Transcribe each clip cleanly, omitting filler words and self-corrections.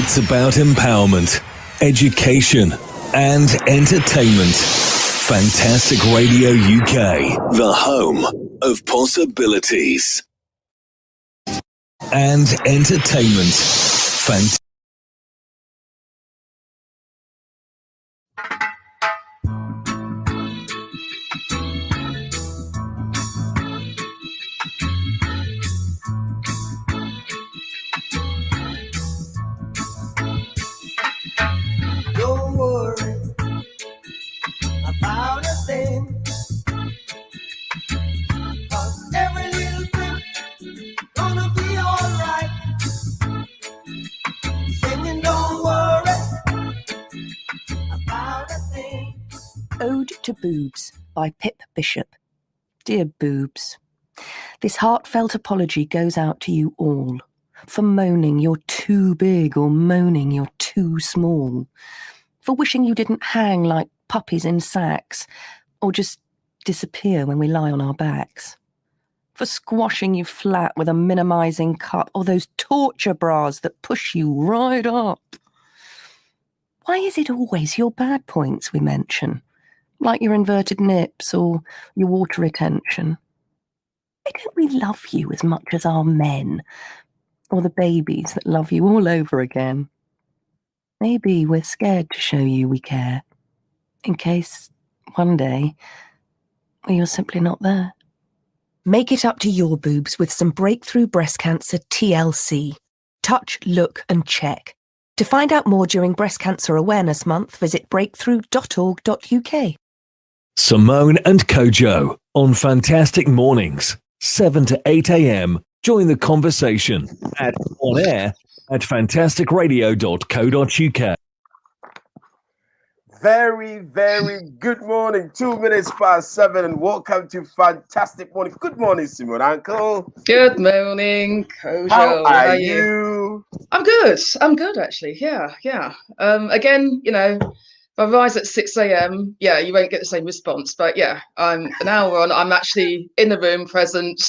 It's about empowerment, education, and entertainment. Fantastic Radio UK, the home of possibilities. And entertainment. Don't worry about a thing, 'cause every little thing gonna be alright. Singing, don't worry about a thing. Ode to Boobs by Pip Bishop. Dear Boobs, this heartfelt apology goes out to you all for moaning you're too big or moaning you're too small, for wishing you didn't hang like puppies in sacks or just disappear when we lie on our backs, for squashing you flat with a minimising cup or those torture bras that push you right up. Why is it always your bad points we mention, like your inverted nips or your water retention? Why don't we love you as much as our men, or the babies that love you all over again? Maybe we're scared to show you we care, in case one day you're simply not there. Make it up to your boobs with some breakthrough breast cancer TLC. Touch, look and check. To find out more during Breast Cancer Awareness Month, visit breakthrough.org.uk. Simone and Kojo on Fantastic Mornings, 7 to 8 a.m. Join the conversation at on air at fantasticradio.co.uk. Very, very good morning. 2 minutes past 7, and welcome to Fantastic Morning. Good morning, Simone, Uncle. Good morning, Kojo. How are you? I'm good. I'm good, actually. Yeah. Again, you know, if I rise at 6 a.m., yeah, you won't get the same response. But yeah, I'm an hour on. I'm actually in the room, present.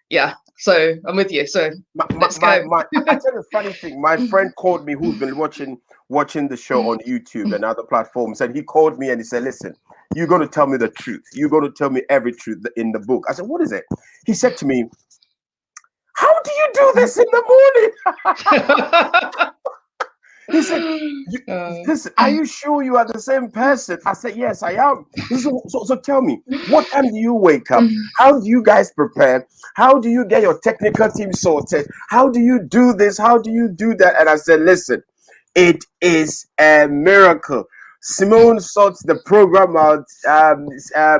Yeah. So I'm with you. So let's go. I tell you a funny thing. My friend called me, who's been watching the show on YouTube and other platforms, and he called me and he said, "Listen, you're going to tell me the truth. You're going to tell me every truth in the book." I said, "What is it?" He said to me, "How do you do this in the morning?" He said, "Listen, are you sure you are the same person?" I said, "Yes, I am." He said, so tell me, what time do you wake up? How do you guys prepare? How do you get your technical team sorted? How do you do this? How do you do that? And I said, "Listen, it is a miracle." Simone sorts the program out.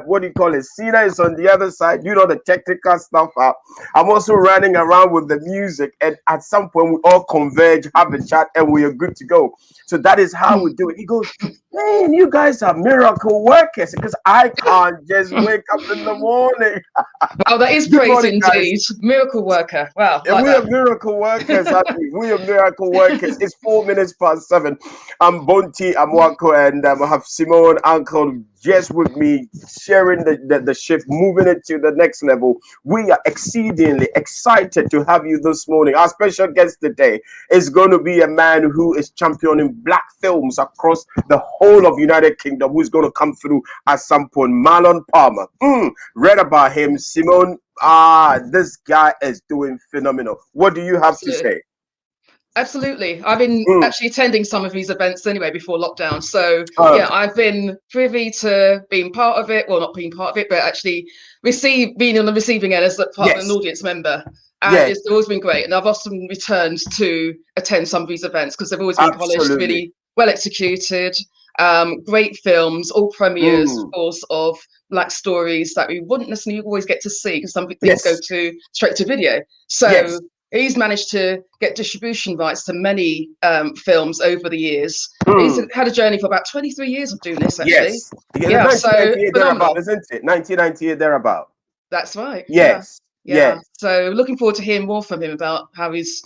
What do you call it? Sina is on the other side, the technical stuff out. I'm also running around with the music, and at some point we all converge, have a chat, and we are good to go. So that is how we do it. He goes, "Man, you guys are miracle workers," because I can't just wake up in the morning. Wow, that is praise indeed. Miracle worker. Wow. Yeah, we are miracle workers, aren't we? We are miracle workers. It's 4 minutes past 7. I'm Bonti, I'm Wako, and I have Simone, Uncle, just with me, sharing the shift, moving it to the next level. We are exceedingly excited to have you this morning. Our special guest today is going to be a man who is championing black films across the whole of United Kingdom, who's going to come through at some point. Marlon Palmer. Read about him, Simone. This guy is doing phenomenal. What do you have to say? Absolutely. I've been actually attending some of these events anyway before lockdown. So yeah, I've been privy to being part of it. Well, not being part of it, but actually being on the receiving end as part of an audience member. And it's always been great. And I've often returned to attend some of these events because they've always been polished, really well executed, great films, all premieres, of course, of black stories that we wouldn't necessarily always get to see because some things go straight to video. So he's managed to get distribution rights to many films over the years. He's had a journey for about 23 years of doing this, actually. Yeah, so thereabout, isn't it? 1998 thereabout. That's right. Yes. So looking forward to hearing more from him about how it's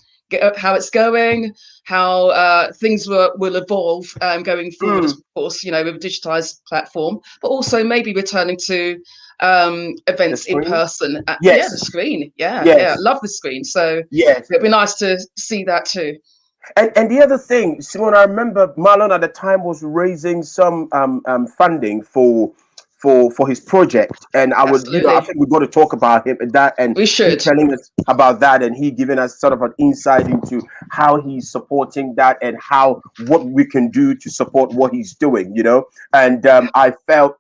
going, how things will evolve going forward, of course, with a digitized platform, but also maybe returning to events in person. The screen. Yeah, love the screen. So it'd be nice to see that too. And the other thing, Simone, I remember Marlon at the time was raising some funding for his project, and I would, I think we've got to talk about him and that, and we should. he telling us about that, and he giving us sort of an insight into how he's supporting that and what we can do to support what he's doing, and I felt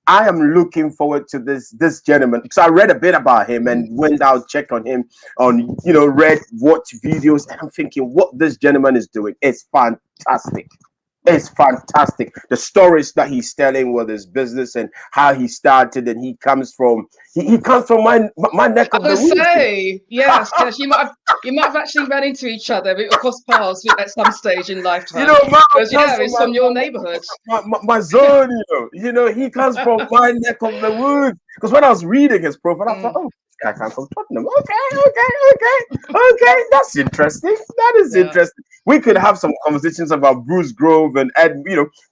I am looking forward to this gentleman, because I read a bit about him and went out, checked on him on, watched videos, and I'm thinking what this gentleman is doing is fantastic. It's fantastic. The stories that he's telling with his business and how he started, and he comes from my neck of the woods. Yes, you might have actually run into each other. We crossed paths at some stage in lifetime. It's from your neighborhood. My zone, he comes from my neck of the woods. Because when I was reading his profile, I thought, oh, I come from Tottenham. Okay. That's interesting. That is interesting. We could have some conversations about Bruce Grove and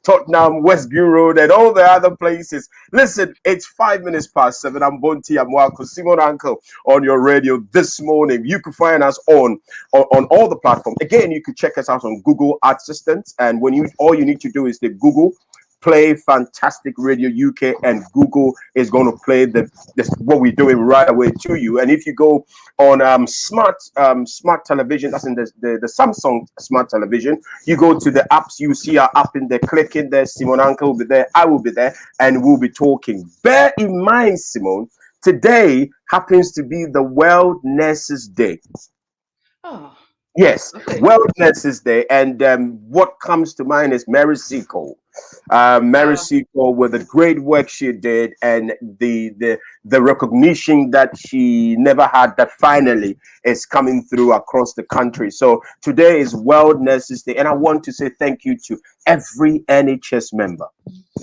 Tottenham, Westview Road, and all the other places. Listen, it's 5 minutes past 7. I'm Bonti Amwako, Simone and Kojo on your radio this morning. You can find us on all the platforms. Again, you can check us out on Google Assistant, and all you need to do is the Google play Fantastic Radio UK, and Google is going to play what we're doing right away to you. And if you go on smart television, that's in the Samsung smart television, you go to the apps, you see our app in there, click in there, Simone and Kojo will be there, I will be there, and we'll be talking. Bear in mind, Simone, today happens to be the World Nurses Day. Oh. Yes, okay. World Nurses Day, and what comes to mind is Mary Seacole. Mary Seacole, with the great work she did, and the recognition that she never had, that finally is coming through across the country. So today is World Nurses Day, and I want to say thank you to every NHS member,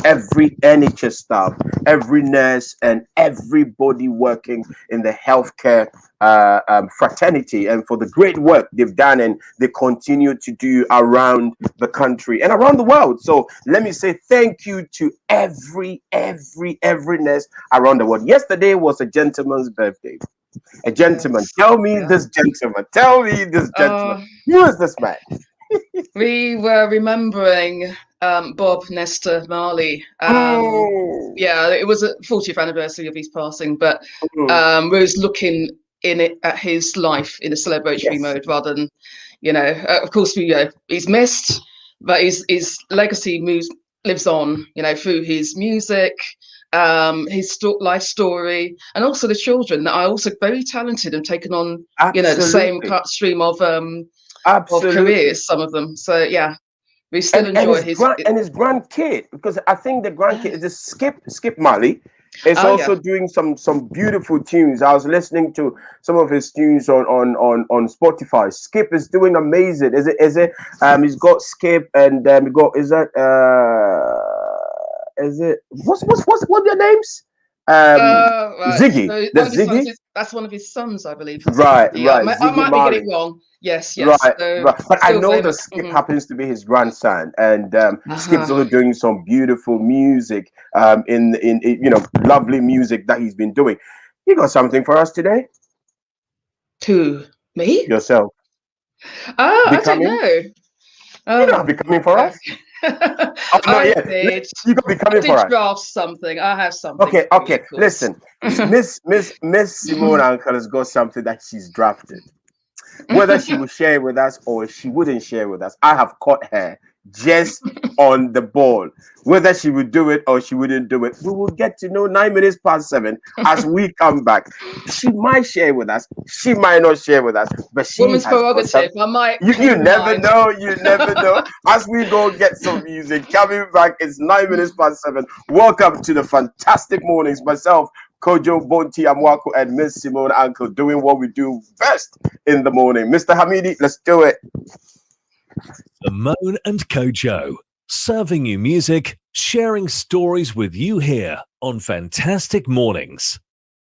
every NHS staff, every nurse, and everybody working in the healthcare fraternity, and for the great work they've done and they continue to do around the country and around the world. So let me say thank you to every nurse around the world. Yesterday was a gentleman's birthday. A gentleman. Tell me this gentleman. Tell me this gentleman. Who is this man? We were remembering Bob Nestor Marley. It was a 40th anniversary of his passing, but we was looking at his life in a celebratory mode rather than, of course, he's missed, but his legacy lives on, through his music, his life story, and also the children that are also very talented and taken on, the same stream of careers, some of them. So we still enjoy his grandkid, because I think the grandkid is Skip Marley. It's also doing some beautiful tunes. I was listening to some of his tunes on Spotify. Skip is doing amazing. Is it? He's got Skip, and what's their names? Ziggy. Ziggy. That's one of his sons, I believe. Right. I might be getting it wrong. Yes. Right. But I know that Skip happens to be his grandson, and Skip's also doing some beautiful music, in lovely music that he's been doing. You got something for us today? To me? Yourself. I don't know. You don't have to be coming for us. Not yet. You could be coming for us. Draft something. I have something. Okay. Listen, Miss Simone and Kojo has got something that she's drafted. Whether she will share with us or she wouldn't share with us, I have caught her just on the ball. Whether she would do it or she wouldn't do it, we will get to know 9 minutes past 7 as we come back. She might share with us, she might not share with us, but she woman's prerogative. I might. You never know. You never know. As we go get some music, coming back, it's 9 minutes past 7. Welcome to the Fantastic Mornings. Myself, Kojo, Bonti Amwako, and Miss Simone and Kojo, doing what we do best in the morning. Mr. Hamidi, let's do it. Simone and Kojo, serving you music, sharing stories with you here on Fantastic Mornings.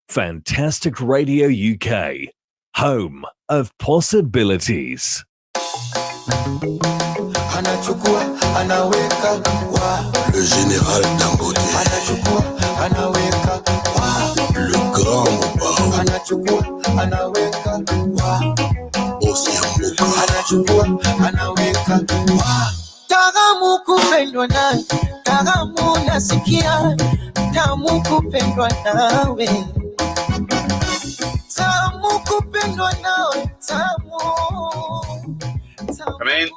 Fantastic Radio UK, home of possibilities. Le général Dangote, le grand Mobao, Ossia Moka, chukua anaweka Tagamu kupendwa nawe, tagamu nasikia, tamu kupendwa nawe, tamu kupendwa nawe, tamu. Come in.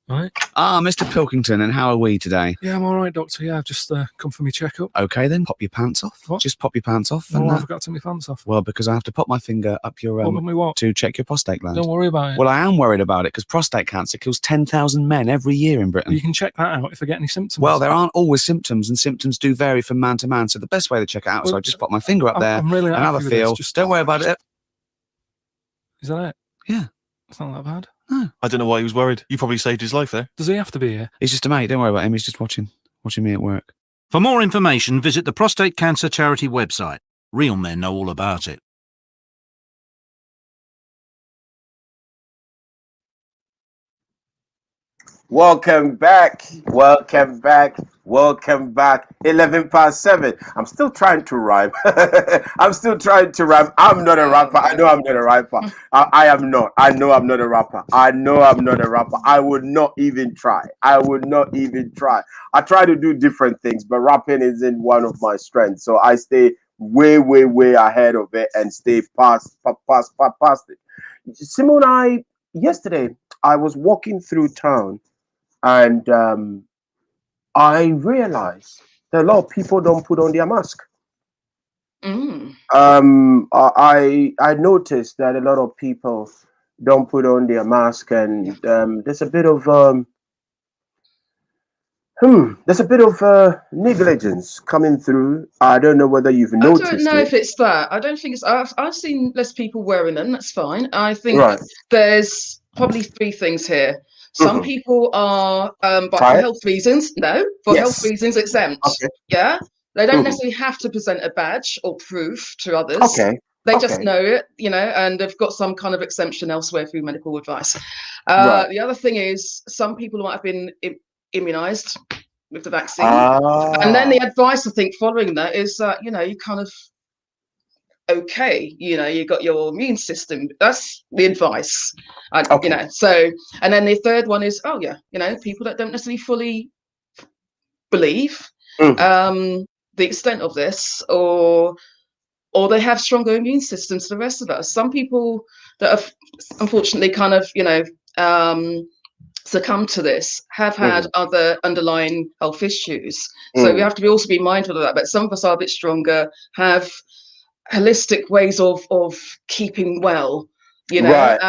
Right. Mr. Pilkington, and how are we today? Yeah, I'm all right, Doctor. Yeah, I've just come for my checkup. Okay, then pop your pants off. What? Just pop your pants off. Oh, And, I forgot to take my pants off. well, because I have to pop my finger up your What? to check your prostate gland. Don't worry about it. Well, I am worried about it because prostate cancer kills 10,000 men every year in Britain. You can check that out if I get any symptoms. Well, there aren't always symptoms, and symptoms do vary from man to man. So the best way to check it out is I just pop my finger up there I'm really and have a happy with feel. this. Just Don't worry about it. Is that it? Yeah. It's not that bad. No. I don't know why he was worried. You probably saved his life there. Does he have to be here? He's just a mate. Don't worry about him. He's just watching me at work. For more information, visit the Prostate Cancer Charity website. Real men know all about it. Welcome back. 7:11. I'm still trying to rhyme. I'm not a rapper. I know I'm not a rapper. I am not. I know I'm not a rapper. I would not even try. I try to do different things, but rapping isn't one of my strengths. So I stay way ahead of it and stay past it. Simone, yesterday I was walking through town, and I realized that a lot of people don't put on their mask. I noticed that a lot of people don't put on their mask, and there's a bit of negligence coming through. I don't know whether you've noticed. I don't know if it's that. I don't think it's. I've seen less people wearing them. That's fine. I think there's probably three things here. Some people are, but for health reasons, health reasons exempt. Okay. Yeah, they don't necessarily have to present a badge or proof to others. Okay. They just know it, and they've got some kind of exemption elsewhere through medical advice. The other thing is some people might have been immunized with the vaccine, and then the advice I think following that is that you kind of okay, you got your immune system. That's the advice. So, and then the third one is people that don't necessarily fully believe the extent of this, or they have stronger immune systems than the rest of us. Some people that have unfortunately kind of succumbed to this have had other underlying health issues. So we have to also be mindful of that. But some of us are a bit stronger, have holistic ways of keeping well, So not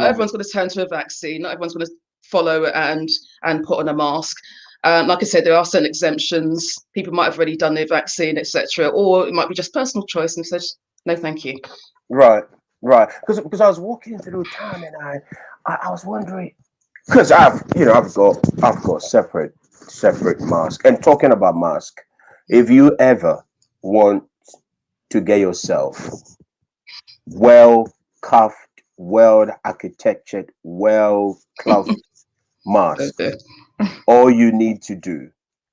everyone's going to turn to a vaccine. Not everyone's going to follow and put on a mask. Like I said, there are certain exemptions. People might have already done their vaccine, etc., or it might be just personal choice and says no, thank you. Right. Because I was walking through town and I was wondering, because I've got separate mask. And talking about mask, if you ever want to get yourself well cuffed, well architectured, well cloth mask, all you need to do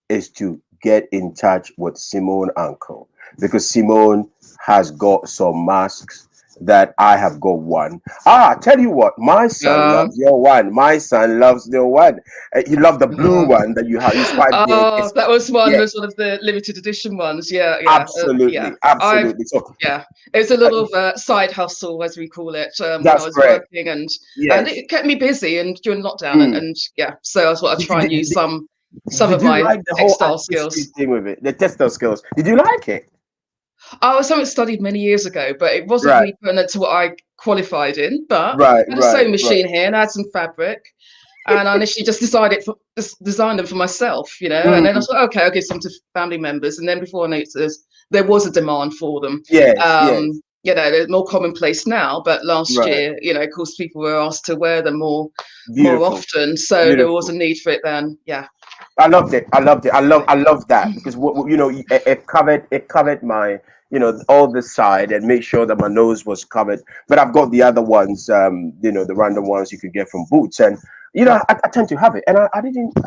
is to get in touch with Simone and Kojo, because Simone has got some masks that I have got one. I tell you what, my son loves your one. My son loves the one. He loved the blue one that you have. That was one of sort of the limited edition ones. Yeah. Absolutely. It's a little side hustle, as we call it. When I was working, and it kept me busy. And during lockdown, so I thought I'd try and use some of my textile skills. Thing with it, the textile skills. Did you like it? I was something studied many years ago, but it wasn't really pertinent to what I qualified in. But I had a sewing machine here, and I had some fabric, and I initially just designed them for myself, and then I thought, okay, I'll give some to family members, and then before I noticed, there was a demand for them. They're more commonplace now, but last year, of course, people were asked to wear them more often, so there was a need for it then. Yeah. I loved it. I love that, because it covered my all the side and made sure that my nose was covered. But I've got the other ones, the random ones you could get from Boots, and I tend to have it. And I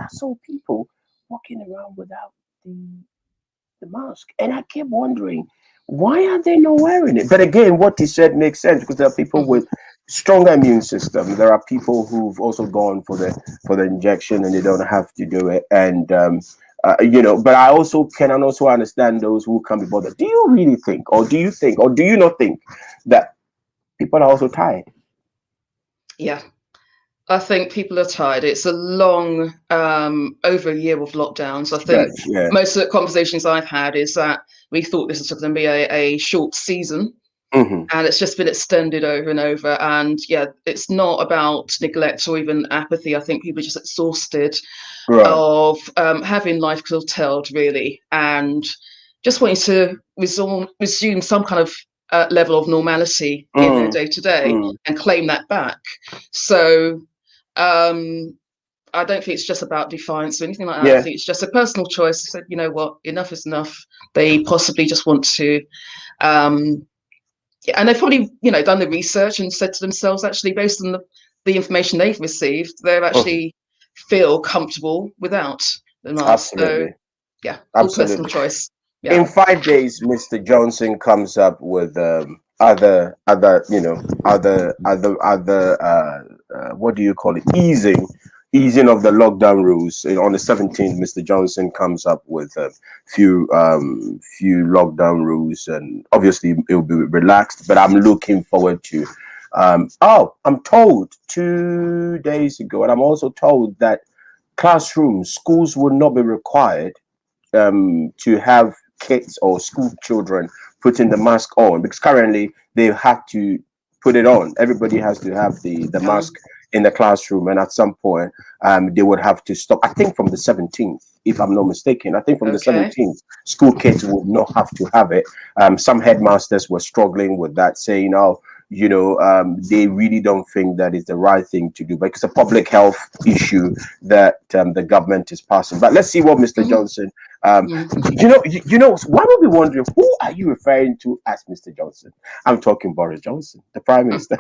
saw people walking around without the mask, and I kept wondering, why are they not wearing it? But again, what he said makes sense, because there are people with stronger immune system. There are people who've also gone for the injection and they don't have to do it. And but I also can also understand those who can't be bothered. Do you really think, or do you not think that people are also tired? Yeah, I think people are tired. It's a long, over a year of lockdowns. I think most of the conversations I've had is that we thought this was going to be a short season. And it's just been extended over and over. And yeah, it's not about neglect or even apathy. I think people are just exhausted of having life curtailed, really, and just wanting to resume some kind of level of normality in their day to day and claim that back. So I don't think it's just about defiance or anything like that. I think it's just a personal choice. So, you know what, enough is enough. They possibly just want to and they've probably, done the research and said to themselves, actually, based on the information they've received, they actually feel comfortable without the mask. Absolutely. So, yeah, all personal choice. Yeah. In 5 days, Mr. Johnson comes up with other what do you call it? Easing of the lockdown rules. On the 17th, Mr. Johnson comes up with a few lockdown rules, and obviously it will be relaxed. But I'm looking forward to. I'm told 2 days ago, and I'm also told that schools will not be required to have kids or school children putting the mask on, because currently they have to put it on. Everybody has to have the mask in the classroom, and at some point they would have to stop. I think from the 17th, if I'm not mistaken. I think from the 17th, school kids would not have to have it. Some headmasters were struggling with that, saying, they really don't think that is the right thing to do, but it's a public health issue that the government is passing. But let's see what Mr. Johnson. Why would be wondering, who are you referring to as Mr. Johnson? I'm talking Boris Johnson, the Prime Minister.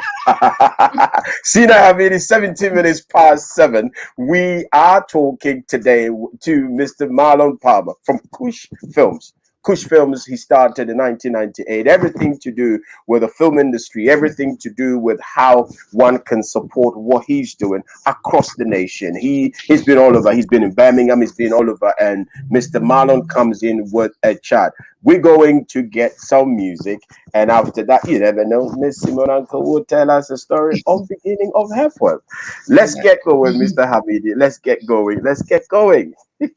See now, it's 17 minutes past 7. We are talking today to Mr. Marlon Palmer from KUSH Films. KUSH Films, he started in 1998. Everything to do with the film industry, everything to do with how one can support what he's doing across the nation. He's been all over. He's been in Birmingham. He's been all over. And Mr. Marlon comes in with a chat. We're going to get some music. And after that, you never know, Miss Simone and Kojo will tell us a story of beginning of her poem. Let's get going, Mr. Hamidi. Let's get going.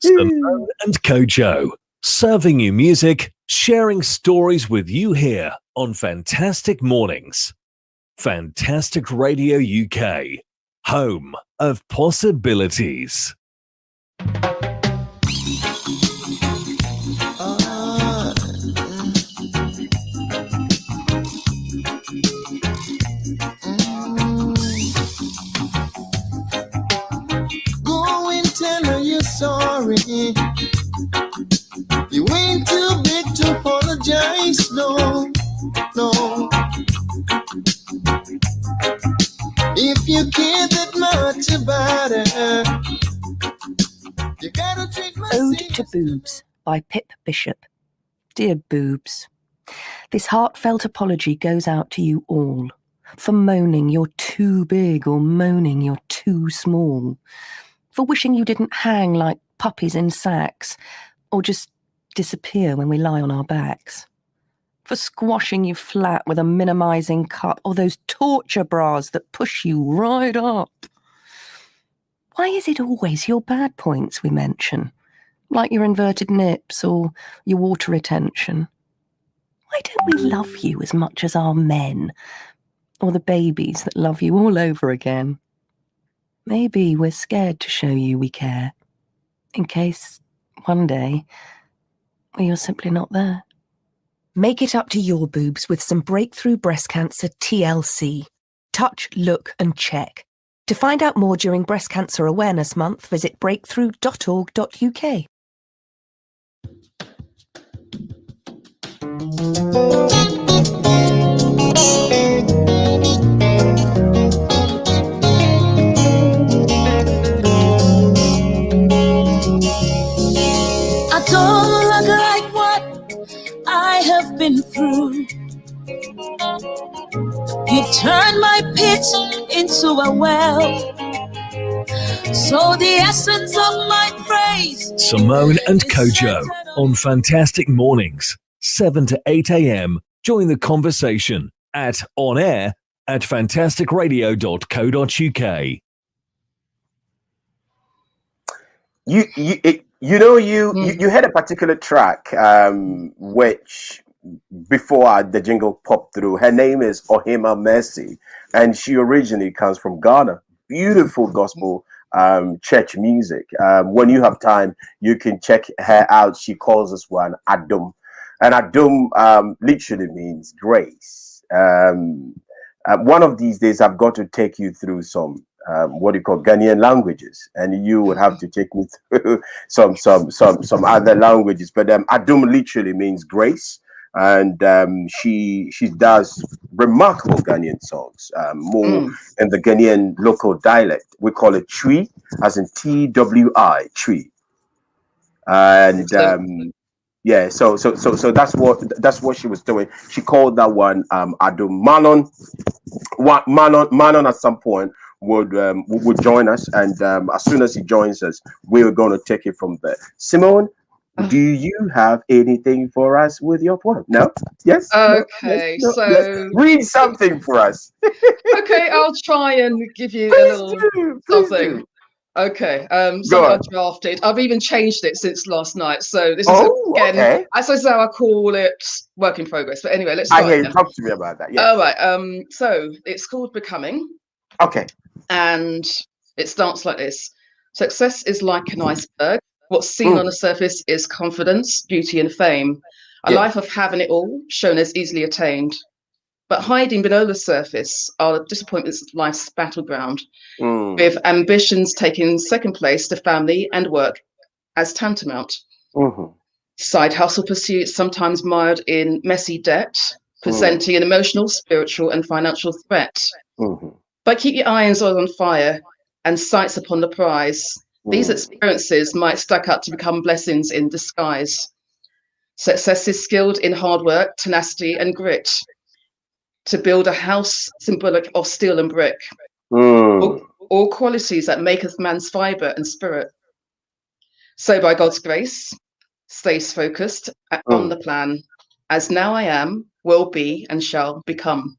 Simone and Kojo, serving you music, sharing stories with you here on Fantastic Mornings. Fantastic Radio UK, home of possibilities. Go and tell her you're sorry. You ain't too big to apologize, no. If you care that much about her, you gotta treat my Ode to Boobs by Pip Bishop. Dear Boobs, this heartfelt apology goes out to you all for moaning you're too big or moaning you're too small, for wishing you didn't hang like puppies in sacks or just disappear when we lie on our backs, for squashing you flat with a minimizing cup or those torture bras that push you right up. Why is it always your bad points we mention, like your inverted nips or your water retention? Why don't we love you as much as our men, or the babies that love you all over again? Maybe we're scared to show you we care, in case one day you're simply not there. Make it up to your boobs with some breakthrough breast cancer TLC. Touch, look and check. To find out more during Breast Cancer Awareness Month, visit breakthrough.org.uk. I don't look like what I have been through. You turned my pit secrets into a well. So the essence of my praise. Simone and Kojo on Fantastic Mornings, 7 to 8 a.m. Join the conversation at fantasticradio.co.uk. You had a particular track which before the jingle popped through. Her name is Ohima Mercy, and she originally comes from Ghana. Beautiful gospel church music. When you have time, you can check her out. She calls this one Adum, and Adum literally means grace. One of these days, I've got to take you through some what you call Ghanaian languages, and you would have to take me through some other languages. But Adum literally means grace, and she does remarkable Ghanaian songs, more in the Ghanaian local dialect. We call it Twi, as in TWI, Twi, and yeah. So that's what she was doing. She called that one Adum. Marlon at some point would join us, and as soon as he joins us, we're going to take it from there. Simone, do you have anything for us with your poem? No? Yes? Okay, no, so yes. Read something for us. Okay, I'll try and give you a little something. Do. Okay, something I drafted. I've even changed it since last night. So this is again, okay. I suppose how I call it work in progress. But anyway, let's try. I hear you. Talk to me about that. Yeah. All right. So it's called Becoming. Okay. And it starts like this: success is like an iceberg. What's seen on the surface is confidence, beauty, and fame. A life of having it all, shown as easily attained. But hiding below the surface are disappointments of life's battleground, with ambitions taking second place to family and work as tantamount. Side hustle pursuits, sometimes mired in messy debt, presenting an emotional, spiritual, and financial threat. But keep your irons on fire and sights upon the prize. These experiences might stack up to become blessings in disguise. Success is skilled in hard work, tenacity, and grit, to build a house symbolic of steel and brick. All qualities that maketh man's fibre and spirit. So by God's grace, stays focused on the plan, as now I am, will be, and shall become.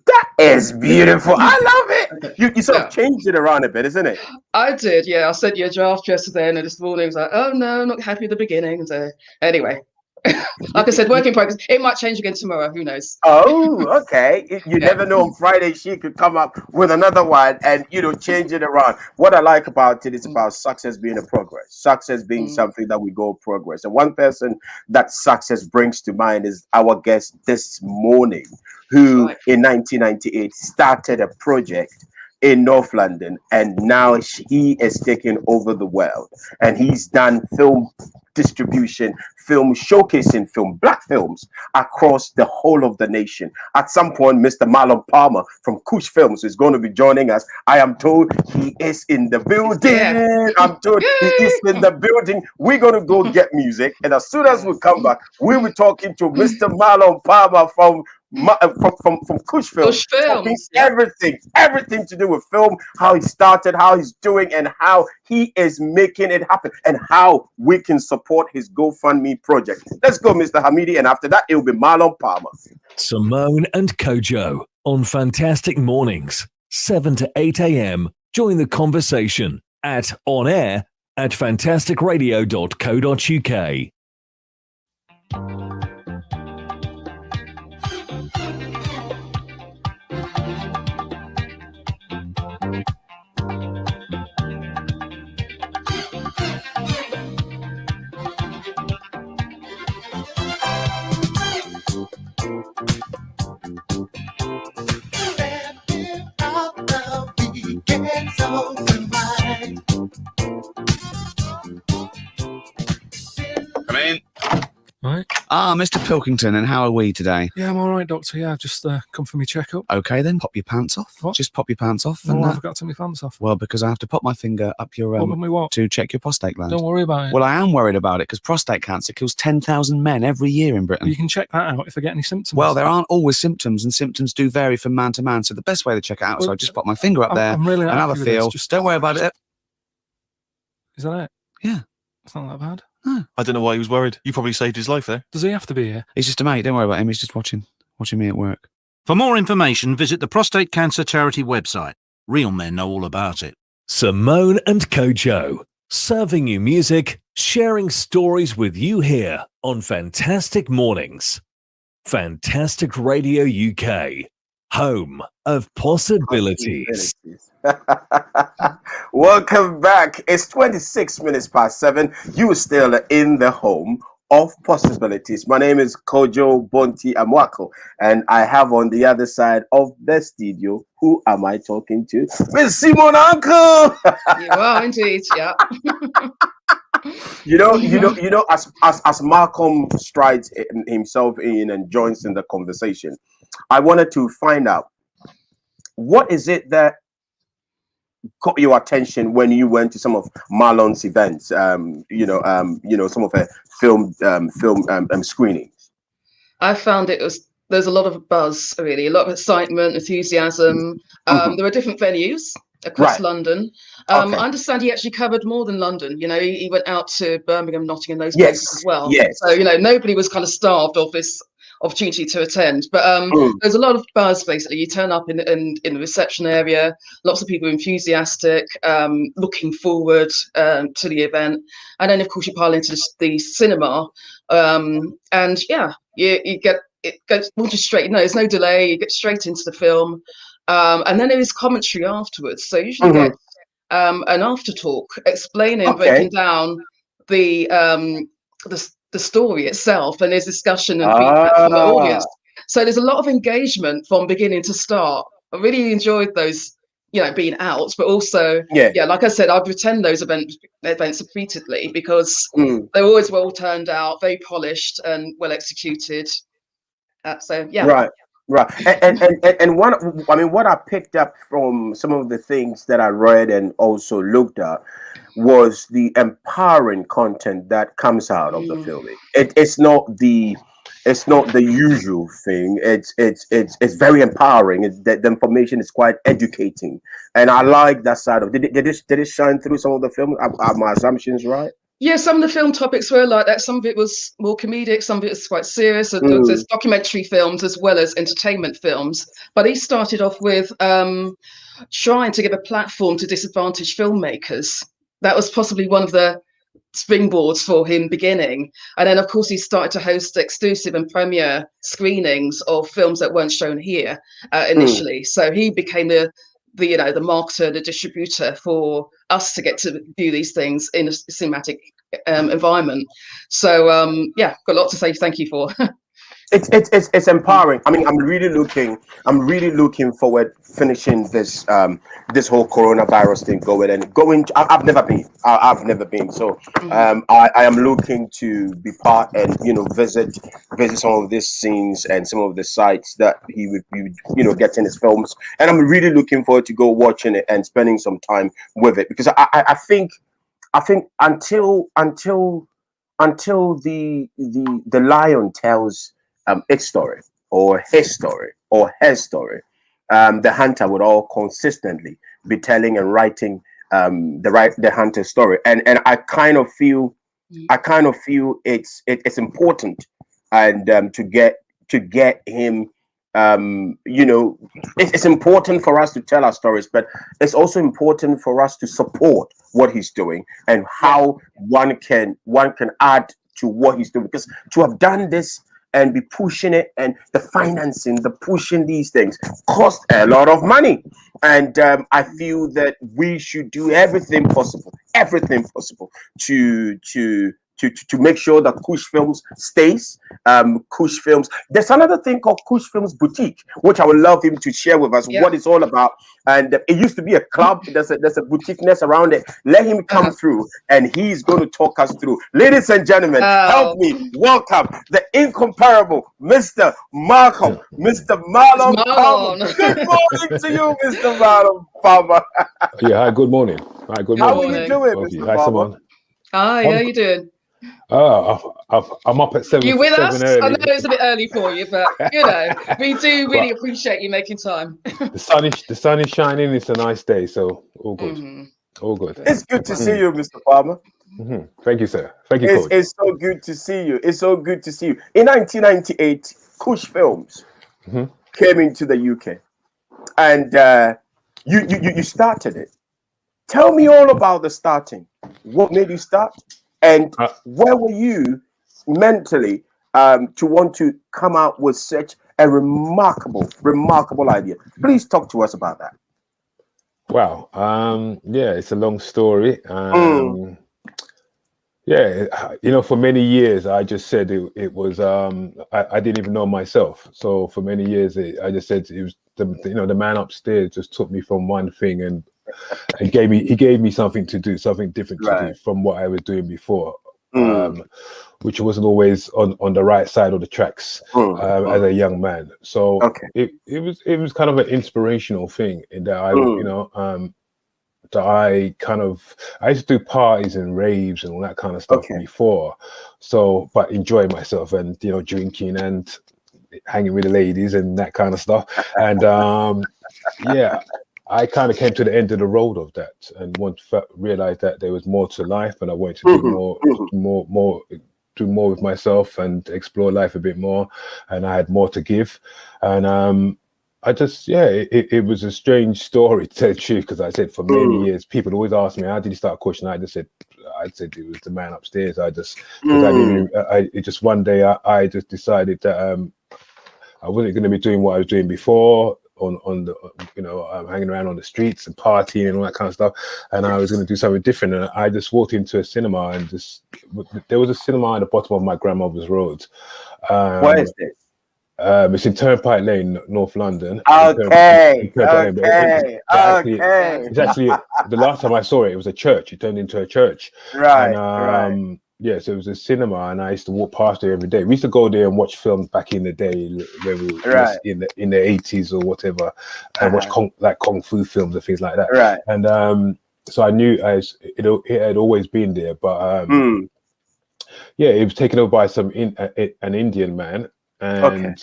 That is beautiful. I love it. You sort of changed it around a bit, isn't it? I did, yeah. I sent you a draft yesterday, and this morning I was like, oh no, not happy at the beginning. So anyway, like I said, work in progress. It might change again tomorrow. Who knows? Oh, okay. You never know. On Friday, she could come up with another one and, change it around. What I like about it is about success being a progress. Success being something that we go progress. And one person that success brings to mind is our guest this morning, who in 1998 started a project in North London, and now he is taking over the world. And he's done film distribution, film showcasing black films across the whole of the nation. At some point, Mr. Marlon Palmer from KUSH Films is going to be joining us. I am told he is in the building. I'm told he is in the building. We're going to go get music, and as soon as we come back, we'll be talking to Mr. Marlon Palmer from KUSH Films, everything to do with film, how he started, how he's doing, and how he is making it happen, and how we can support his GoFundMe project. Let's go, Mr. Hamidi, and after that, it will be Marlon Palmer. Simone and Kojo on Fantastic Mornings, 7 to 8 a.m. Join the conversation at fantasticradio.co.uk. Come in. Right. Ah, Mr. Pilkington, and how are we today? Yeah, I'm all right, Doctor. Yeah, I've just come for my checkup. Okay, then pop your pants off. What? Just pop your pants off. No, And, I've got to take my pants off. well, because I have to pop my finger up your what? to check your prostate gland. Don't worry about it. Well, I am worried about it because prostate cancer kills 10,000 men every year in Britain. You can check that out if I get any symptoms. Well, there aren't always symptoms, and symptoms do vary from man to man. So the best way to check it out, so I just pop my finger up there I'm really and have a happy with this. feel. Just Don't worry about it. Is that it? Yeah. It's not that bad. I don't know why he was worried. You probably saved his life there. Does he have to be here? He's just a mate. Don't worry about him. He's just watching me at work. For more information, visit the Prostate Cancer Charity website. Real men know all about it. Simone and Kojo, serving you music, sharing stories with you here on Fantastic Mornings. Fantastic Radio UK, home of possibilities. Welcome back. It's 26 minutes past 7. You are still in the home of possibilities. My name is Kojo Bonti Amwako, and I have on the other side of the studio, who am I talking to? Miss Simone and Kojo. You are indeed, yeah. You know, as Malcolm strides himself in and joins in the conversation, I wanted to find out, what is it that caught your attention when you went to some of Marlon's events? Some of her film screenings. I found there's a lot of buzz, really, a lot of excitement, enthusiasm. There were different venues across London. I understand he actually covered more than London. You know, he went out to Birmingham, Nottingham, those places as well. Yes. So, you know, nobody was kind of starved of this opportunity to attend, but there's a lot of buzz. Basically, you turn up in the reception area, lots of people enthusiastic, looking forward to the event, and then of course you pile into the cinema, and yeah, you get it goes just straight. No, there's no delay. You get straight into the film, and then there is commentary afterwards. So you usually get an after talk explaining, breaking down the story itself, and there's discussion and feedback from the audience. So there's a lot of engagement from beginning to start. I really enjoyed those, being out, but also, like I said, I've attended those events repeatedly because they're always well turned out, very polished and well executed. Right. And what I picked up from some of the things that I read and also looked at was the empowering content that comes out of the filming. It's not the usual thing. It's very empowering. The information is quite educating, and I like that side of it. Did it shine through some of the film? Are my assumptions right? Yeah, some of the film topics were like that. Some of it was more comedic, some of it was quite serious. There's documentary films as well as entertainment films. But he started off with trying to give a platform to disadvantaged filmmakers. That was possibly one of the springboards for him beginning. And then, of course, he started to host exclusive and premiere screenings of films that weren't shown here initially. So he became the marketer, the distributor for us to get to view these things in a cinematic environment. So got a lot to say thank you for. It's empowering. I mean, I'm really looking forward finishing this whole coronavirus thing going. I've never been. So I am looking to be part and visit some of these scenes and some of the sites that he would get in his films. And I'm really looking forward to go watching it and spending some time with it, because I think until the lion tells its story or his story or her story, the hunter would all consistently be telling and writing the hunter's story, and I kind of feel it's important, and to get him, it's important for us to tell our stories, but it's also important for us to support what he's doing and how one can add to what he's doing, because to have done this and be pushing it, and the financing, the pushing these things cost a lot of money. And I feel that we should do everything possible to to make sure that KUSH Films stays. KUSH Films. There's another thing called KUSH Films Boutique, which I would love him to share with us what it's all about. And it used to be a club. There's a boutique-ness around it. Let him come through, and he's going to talk us through. Ladies and gentlemen, help me welcome the incomparable Mr. Malcolm, Mr. Marlon. Good morning to you, Mr. Marlon Palmer. Yeah, hi, good morning. Hi, good morning. How are you doing, Mr. Hi, Simone. Hi, how you doing? I'm up at 7. You with us? Early. I know it's a bit early for you, but you know, we do really appreciate you making time. The sun is shining. It's a nice day, so all good. All good. It's good to see you, Mr. Palmer. Thank you, sir. Thank you. It's so good to see you. It's so good to see you. In 1998, KUSH Films came into the UK, and you started it. Tell me all about the starting. What made you start? And where were you mentally to want to come out with such a remarkable idea? Please talk to us about that. Wow. Yeah, it's a long story. Yeah, you know, for many years, I just said it was, I didn't even know myself. So for many years, I just said it was, the man upstairs just took me from one thing and gave me something to do, something different to do from what I was doing before, which wasn't always on the right side of the tracks as a young man. So it was kind of an inspirational thing in that I used to do parties and raves and all that kind of stuff before. So, but enjoy myself and drinking and hanging with the ladies and that kind of stuff. And yeah, I kind of came to the end of the road of that and realized that there was more to life, and I wanted to do more with myself and explore life a bit more. And I had more to give. And I just, it was a strange story, to tell the truth, because I said for many years, people always ask me, how did you start KUSH? And I said it was the man upstairs. One day I just decided that I wasn't going to be doing what I was doing before on the, hanging around on the streets and partying and all that kind of stuff. And I was going to do something different. And I just walked into a cinema and there was a cinema at the bottom of my grandmother's road. Where is this? It's in Turnpike Lane, North London. Okay. It's actually the last time I saw it was a church. It turned into a church. Right. Yeah, so it was a cinema, and I used to walk past there every day. We used to go there and watch films back in the day when we were in the 80s or whatever, and watch kung fu films and things like that. Right. And so I knew it had always been there, but yeah, it was taken over by an Indian man. And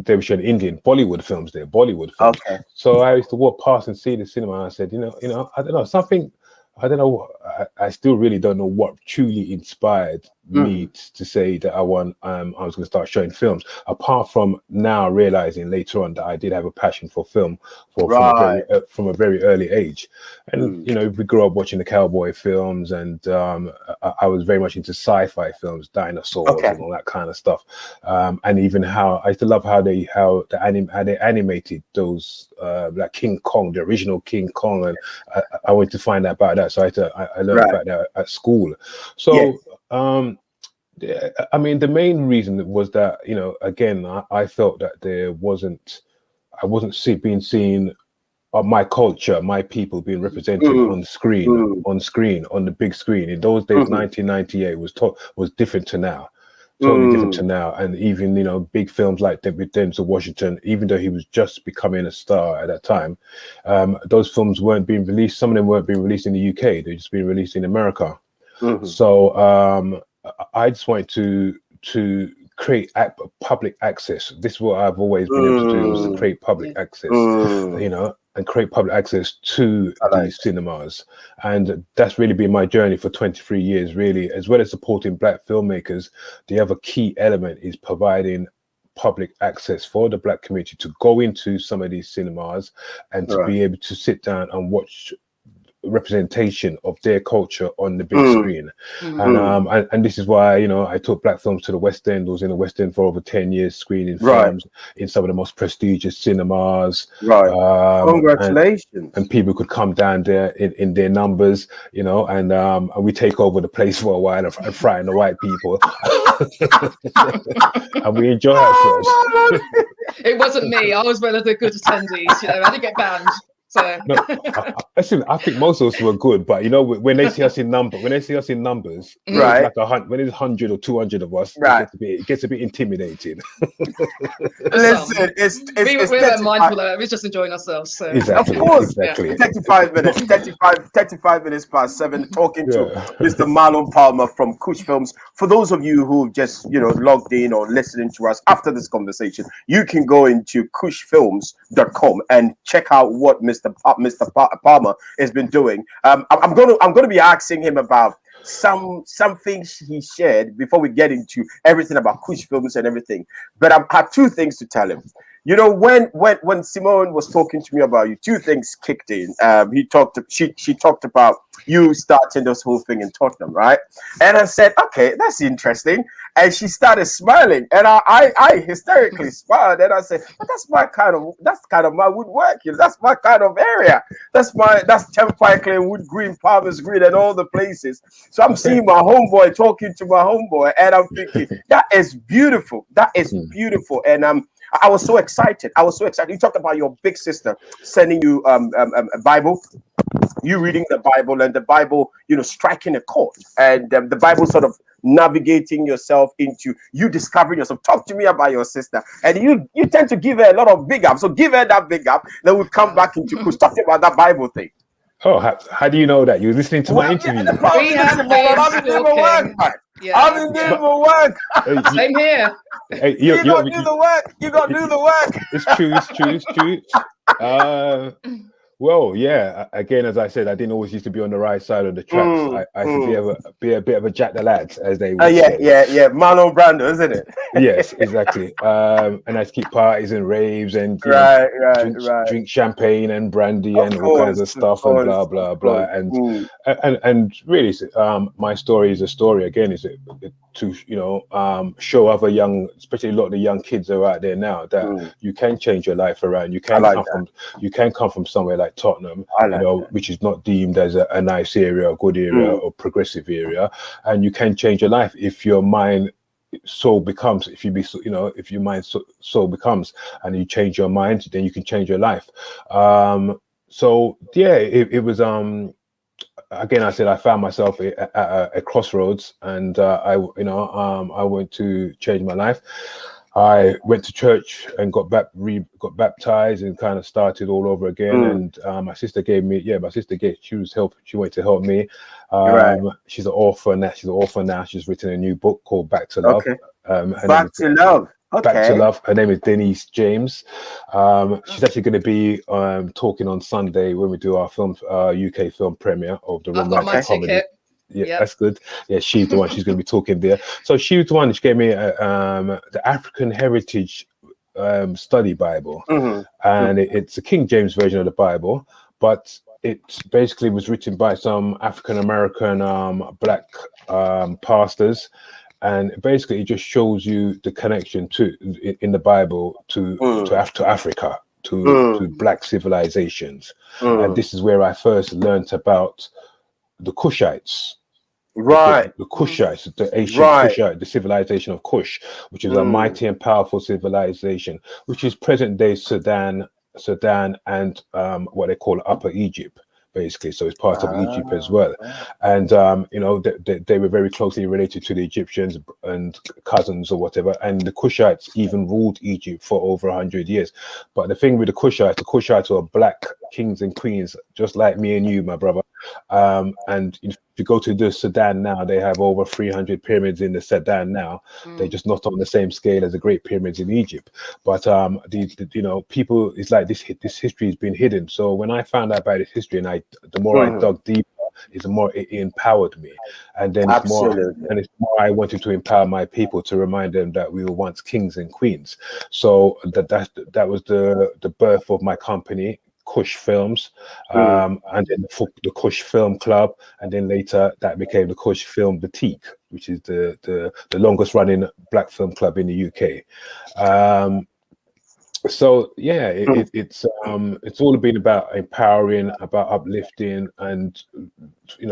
they were showing Indian Bollywood films there, Okay. So I used to walk past and see the cinema. And I said, I don't know, something. I don't know. I still really don't know what truly inspired me to say that I was going to start showing films. Apart from now realizing later on that I did have a passion for film from a very early age, and we grew up watching the cowboy films, and I was very much into sci-fi films, dinosaurs and all that kind of stuff, and even how I used to love how they animated those like King Kong, the original King Kong, and I wanted to find out about that. So I learned about that at school. So I mean, the main reason was that, again, I felt that I wasn't being seen, my culture, my people being represented on screen, on the big screen. In those days, 1998 was different to now. Totally different to now. And even, big films like with Denzel Washington, even though he was just becoming a star at that time, those films weren't being released. Some of them weren't being released in the UK. They're just being released in America. So I just wanted to create public access. This is what I've always been able to do, was to create public access, and create public access to these cinemas. And that's really been my journey for 23 years, really. As well as supporting Black filmmakers, the other key element is providing public access for the Black community to go into some of these cinemas and to be able to sit down and watch representation of their culture on the big screen. And this is why, you know, I took black films to the West End. I was in the West End for over 10 years, screening films in some of the most prestigious cinemas. Congratulations. And people could come down there in their numbers, you know, and we take over the place for a while and frighten the white people. And we enjoy ourselves. It wasn't me. I was one of the good attendees, you know, I didn't get banned. So no, listen, I think most of us were good, but you know, when they see us in numbers, when it's like when it's 100 or 200 of us, it gets a bit intimidating. Listen, we're mindful of it. We're just enjoying ourselves. So. Exactly, of course, 35 minutes past 7, talking to Mr. Marlon Palmer from KUSH Films. For those of you who just, you know, logged in or listening to us after this conversation, you can go into kushfilms.com and check out what Mr. Palmer has been doing. I'm going to be asking him about some things he shared before we get into everything about KUSH Films and everything. But I have 2 things to tell him. You know, when Simone was talking to me about you, 2 things kicked in. She talked about you starting this whole thing in Tottenham, right? And I said, okay, that's interesting. And she started smiling, and I hysterically smiled, and I said, but that's kind of my woodworking. That's my kind of area. That's Turnpike, Wood Green, Palmer's Green, and all the places. So I'm seeing my homeboy talking to my homeboy, and I'm thinking, that is beautiful. That is beautiful. And I was so excited. You talked about your big sister sending you a Bible, you reading the Bible, and the Bible, you know, striking a chord, and the Bible sort of navigating yourself into you discovering yourself. Talk to me about your sister, and you tend to give her a lot of big up. So give her that big up. Then we'll come back into KUSH. Talk about that Bible thing. Oh, how do you know that? You're listening to my interview. I've been doing my work, man. I've been doing my work. Same here. Hey, you got to do the work. You got to do the work. It's true. Well, yeah. Again, as I said, I didn't always used to be on the right side of the tracks. I used to be a bit of a Jack the Lads, as they would say. Yeah. Marlon Brando, isn't it? Yes, exactly. And I keep parties and raves and drink champagne and brandy and all kinds of stuff and blah blah blah. And really, my story is a story. Again, is it to show other young, especially a lot of the young kids that are out there now, that you can change your life around. You can come from somewhere like Tottenham, which is not deemed as a nice area, a good area, or progressive area, and you can change your life if your mind so becomes. If your mind so becomes, and you change your mind, then you can change your life. So yeah, it was. Again, I said I found myself at a crossroads, and I went to change my life. I went to church and got baptized and kind of started all over again. And my sister she went to help me. She's an author now. She's written a new book called Back to Love. Back to Love. Okay. Back to Love. Her name is Denise James. She's actually going to be talking on Sunday when we do our UK film premiere of the romantic comedy. Ticket. Yeah, that's good. Yeah, she's the one. She's going to be talking there. So she was the one. She gave me the African Heritage Study Bible, and it's a King James version of the Bible, but it basically was written by some African American black pastors. And basically, it just shows you the connection in the Bible to Africa, to black civilizations. And this is where I first learned about the Kushites. Right. The Kushites, the ancient Kushite, the civilization of KUSH, which is a mighty and powerful civilization, which is present day Sudan, and what they call Upper Egypt. Basically, so it's part of Egypt as well, and they were very closely related to the Egyptians and cousins or whatever. And the Kushites even ruled Egypt for over 100 years. But the thing with the Kushites were black kings and queens, just like me and you, my brother. And if you go to the Sudan now, they have over 300 pyramids in the Sudan now. They're just not on the same scale as the Great Pyramids in Egypt. But people, it's like this history has been hidden. So when I found out about this history, and the more I dug deeper, the more it empowered me. And then it's more I wanted to empower my people, to remind them that we were once kings and queens. So that was the birth of my company, KUSH Films, and then the KUSH Film Club, and then later that became the KUSH Film Boutique, which is the longest running black film club in the UK. So yeah, it's all been about empowering, about uplifting, and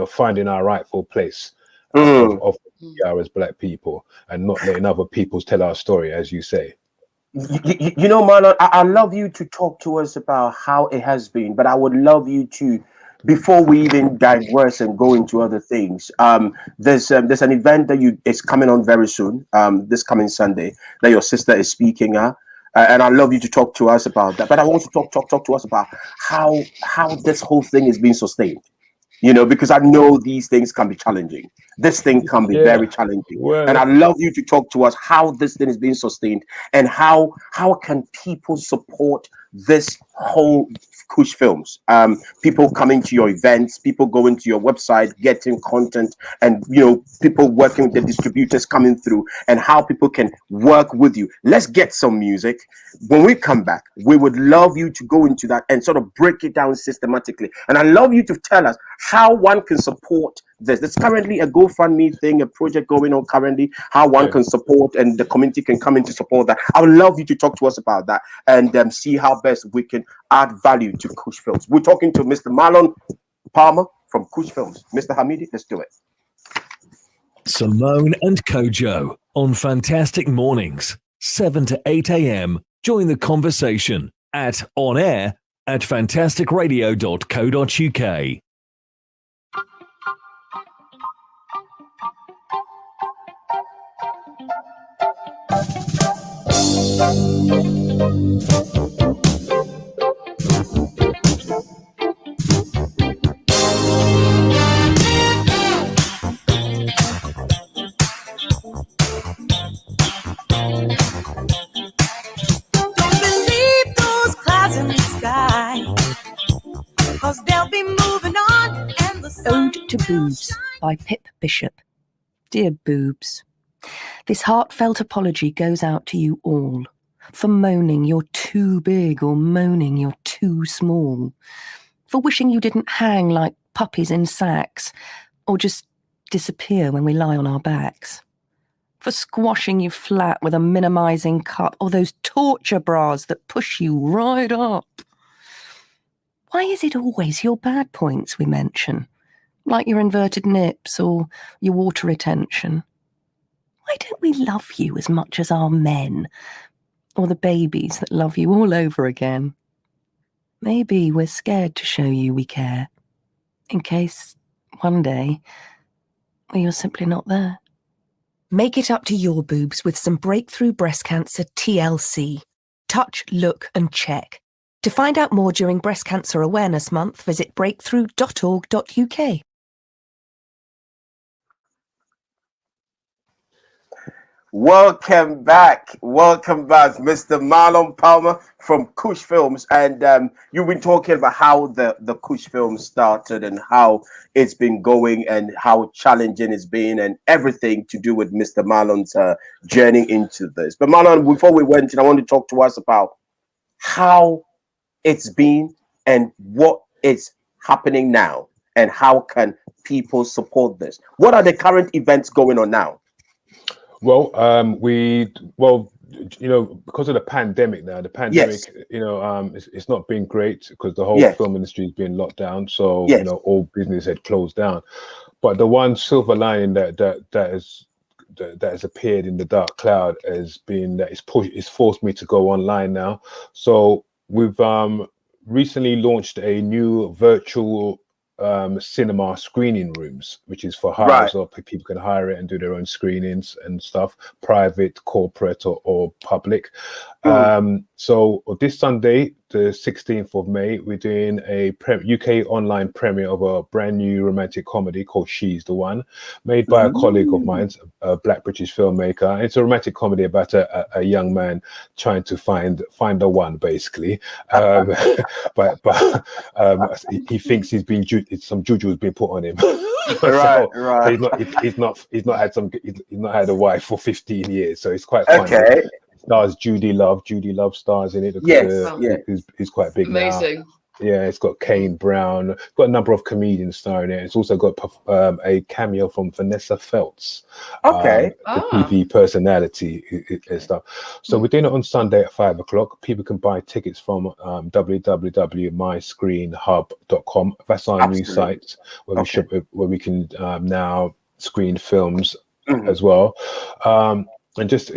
finding our rightful place of who we are as black people, and not letting other people tell our story, as you say. Marlon, I love you to talk to us about how it has been, but I would love you to, before we even digress and go into other things, there's an event that is coming on very soon, this coming Sunday, that your sister is speaking at. And I'd love you to talk to us about that. But I want to talk to us about how this whole thing is being sustained. Because I know these things can be challenging. This thing can be very challenging. Well, and I'd love you to talk to us how this thing is being sustained, and how can people support this whole KUSH Films. People coming to your events, people going to your website, getting content, and people working with the distributors coming through, and how people can work with you. Let's get some music. When we come back, we would love you to go into that and sort of break it down systematically. And I'd love you to tell us how one can support this. There's currently a GoFundMe thing, a project going on currently, how one can support, and the community can come in to support that. I would love you to talk to us about that, and see how best we can add value to KUSH Films. We're talking to Mr. Marlon Palmer from KUSH Films. Mr. Hamidi, let's do it. Simone and Kojo on Fantastic Mornings, 7 to 8 a.m. Join the conversation on air at fantasticradio.co.uk. Ode to Boobs by Pip Bishop. Dear Boobs, this heartfelt apology goes out to you all for moaning you're too big or moaning you're too small, for wishing you didn't hang like puppies in sacks or just disappear when we lie on our backs, for squashing you flat with a minimizing cup or those torture bras that push you right up. Why is it always your bad points we mention, like your inverted nips or your water retention? Why don't we love you as much as our men, or the babies that love you all over again? Maybe we're scared to show you we care, in case one day you're simply not there. Make it up to your boobs with some breakthrough breast cancer TLC. Touch, look, and check. To find out more during Breast Cancer Awareness Month, visit breakthrough.org.uk. Welcome back, Mr. Marlon Palmer from KUSH Films, and you've been talking about how the KUSH Films started and how it's been going and how challenging it's been and everything to do with Mr. Marlon's journey into this. But Marlon, before we went in, I want to talk to us about how it's been and what is happening now, and how can people support this. What are the current events going on now? Well, because of the pandemic now, it's not been great because the whole film industry has been locked down. So, all business had closed down. But the one silver lining that has appeared in the dark cloud has been that it's forced me to go online now. So we've recently launched a new virtual cinema screening rooms, which is for hire, so people can hire it and do their own screenings and stuff, private, corporate, or public. So this Sunday, the 16th of May, we're doing a UK online premiere of a brand new romantic comedy called She's the One, made by a colleague of mine, a Black British filmmaker. It's a romantic comedy about a young man trying to find the one, basically. But he thinks some juju has been put on him. He's not had a wife for 15 years, so it's quite funny. Stars Judy Love stars in it. He's quite big. Amazing. Now. Yeah, it's got Kane Brown. It's got a number of comedians starring it. It's also got a cameo from Vanessa Feltz, the TV personality and stuff. So we're doing it on Sunday at 5 o'clock. People can buy tickets from www.myscreenhub.com. That's our new site where we can now screen films as well. And just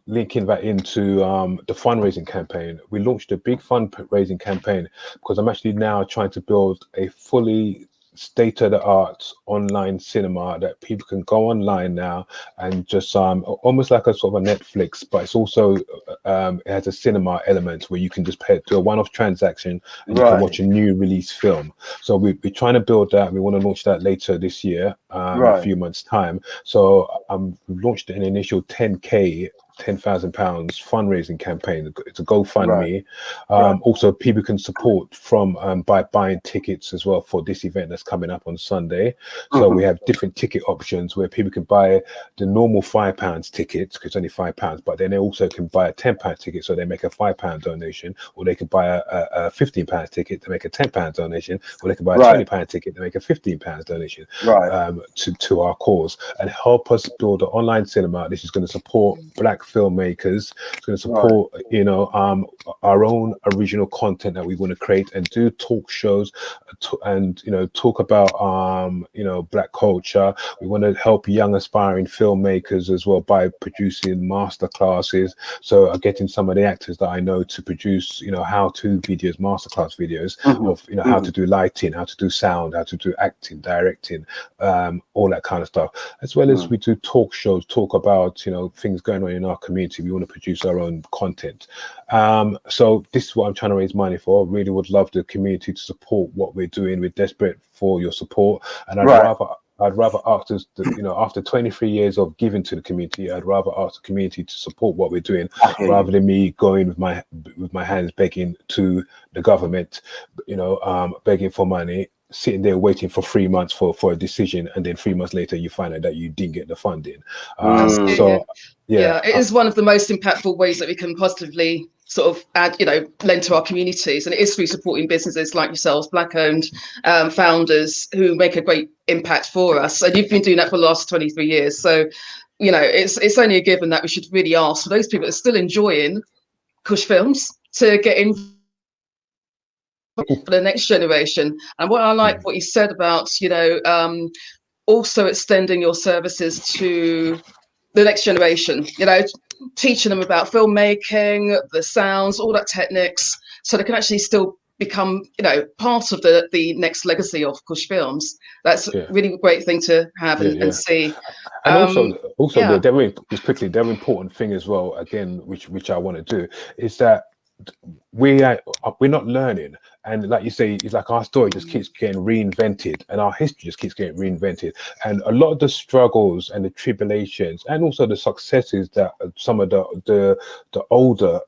linking that into the fundraising campaign, we launched a big fundraising campaign because I'm actually now trying to build a fully state-of-the-art online cinema that people can go online now and just almost like a sort of a Netflix, but it's also it has a cinema element where you can just do a one-off transaction and you can watch a new release film. So we're trying to build that. We want to launch that later this year, a few months time. So we've launched an initial 10,000 fundraising campaign. It's a GoFundMe. Also, people can support from by buying tickets as well for this event that's coming up on Sunday. So we have different ticket options where people can buy the normal £5 tickets, because it's only £5, but then they also can buy a £10 ticket, so they make a £5 donation, or they can buy a £15 ticket to make a £10 donation, or they can buy a £20 ticket to make a £15 donation to our cause and help us build an online cinema. This is going to support Black filmmakers. It's going to support our own original content that we want to create and do talk shows and talk about Black culture. We want to help young aspiring filmmakers as well by producing master classes. So getting some of the actors that I know to produce how-to videos, masterclass videos of how to do lighting, how to do sound, how to do acting, directing, all that kind of stuff, as well as we do talk shows, talk about things going on in our community. We want to produce our own content. So this is what I'm trying to raise money for. Really would love the community to support what we're doing. We're desperate for your support, and I'd rather ask us, after 23 years of giving to the community, I'd rather ask the community to support what we're doing, rather than me going with my hands begging to the government, begging for money, sitting there waiting for 3 months for a decision, and then 3 months later you find out that you didn't get the funding. So it is one of the most impactful ways that we can positively sort of add, lend to our communities, and it is through supporting businesses like yourselves, Black-owned founders who make a great impact for us. And you've been doing that for the last 23 years. So, it's only a given that we should really ask for those people that are still enjoying KUSH films to get in for the next generation. And what I like what you said about, also extending your services to the next generation, teaching them about filmmaking, the sounds, all that techniques, so they can actually still become, part of the next legacy of KUSH films. That's a really great thing to have and see. And also the very important thing as well, again, which I want to do, is that we're not learning, and like you say, it's like our story just keeps getting reinvented, and our history just keeps getting reinvented, and a lot of the struggles and the tribulations and also the successes that some of the older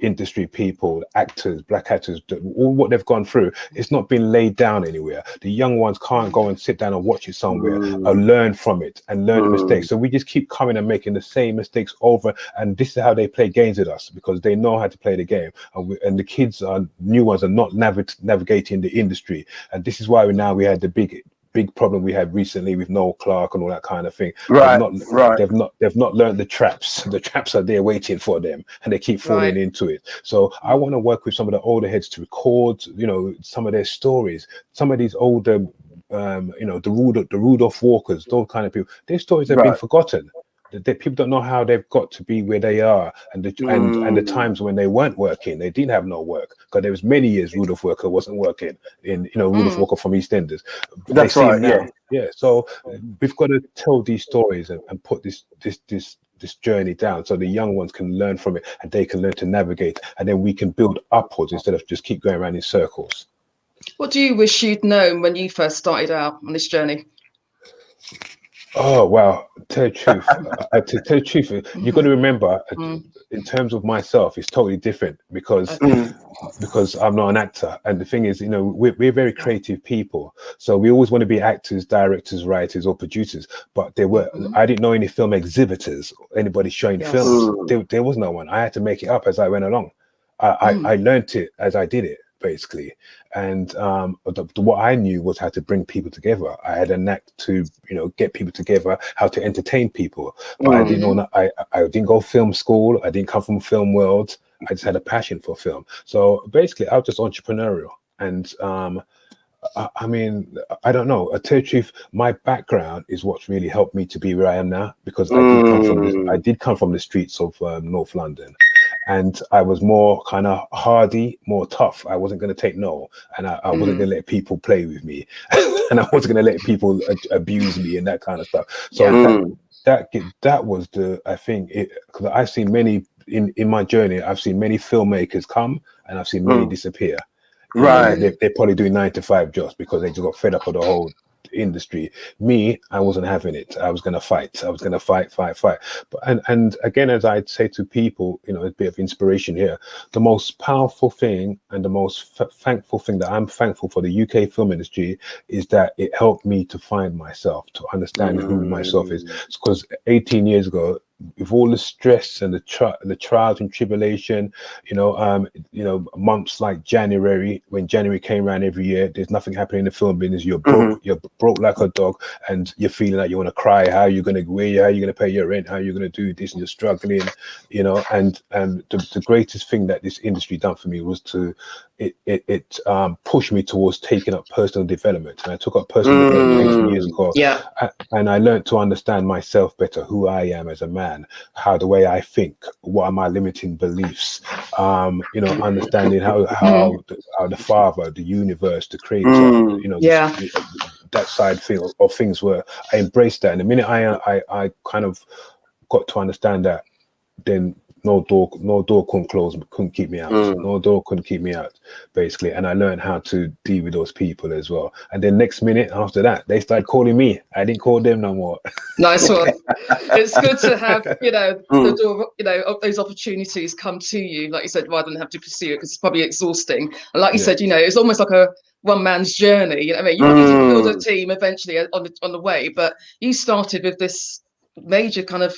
industry people, actors, Black actors, all what they've gone through, it's not been laid down anywhere. The young ones can't go and sit down and watch it somewhere or learn from it and learn the mistakes. So we just keep coming and making the same mistakes over, and this is how they play games with us, because they know how to play the game, and the kids new ones are not navigating the industry, and this is why we had the big problem we had recently with Noel Clarke and all that kind of thing. They've not learned the traps. The traps are there waiting for them, and they keep falling into it. So I want to work with some of the older heads to record, some of their stories. Some of these older, the Rudolph Walkers, those kind of people. Their stories have been forgotten. People don't know how they've got to be where they are, and the times when they weren't working, they didn't have no work, because there was many years Rudolph Walker wasn't working in Rudolph Walker from EastEnders. That's right. So we've got to tell these stories and put this journey down, so the young ones can learn from it, and they can learn to navigate, and then we can build upwards instead of just keep going around in circles. What do you wish you'd known when you first started out on this journey? Oh, wow. Tell the truth, you've got to remember, in terms of myself, it's totally different, because I'm not an actor. And the thing is, we're very creative people. So we always want to be actors, directors, writers, or producers. But I didn't know any film exhibitors, anybody showing films. There was no one. I had to make it up as I went along. I learned it as I did it. basically. And what I knew was how to bring people together. I had a knack to, get people together, how to entertain people. But I didn't know, I didn't go film school. I didn't come from film world. I just had a passion for film. So basically, I was just entrepreneurial. And I mean, I don't know. To tell you the truth, my background is what's really helped me to be where I am now, because I did come from the streets of North London. And I was more kind of hardy, more tough. I wasn't going to take no, and I wasn't going to let people play with me, and I wasn't going to let people abuse me and that kind of stuff. So that was I think, because I've seen many in my journey. I've seen many filmmakers come, and I've seen many disappear. Right, they're probably doing 9-to-5 jobs because they just got fed up with the whole industry. Me, I wasn't having it. I was going to fight. I was going to fight. But and again, as I'd say to people, a bit of inspiration here. The most powerful thing and the most thankful thing that I'm thankful for the UK film industry is that it helped me to find myself, to understand who myself is. Because 18 years ago, with all the stress and the trials and tribulation, months like January, when January came around every year, there's nothing happening in the film business. You're broke, you're broke like a dog, and you're feeling like you want to cry. How are you going to pay your rent? How are you going to do this? And you're struggling, and the greatest thing that this industry done for me was to it pushed me towards taking up personal development. And I took up personal development 18 years ago. Yeah. And I learned to understand myself better, who I am as a man, how the way I think, what are my limiting beliefs, understanding how the Father, the universe, the Creator, that side of things were. I embraced that. And the minute I kind of got to understand that, then no door couldn't keep me out. No door couldn't keep me out, basically. And I learned how to deal with those people as well. And then next minute after that, they started calling me. I didn't call them no more. Nice one. It's good to have, the door, those opportunities come to you, like you said, rather than have to pursue it, because it's probably exhausting. And like you said, it's almost like a one man's journey. You need to build a team eventually on the way, but you started with this major kind of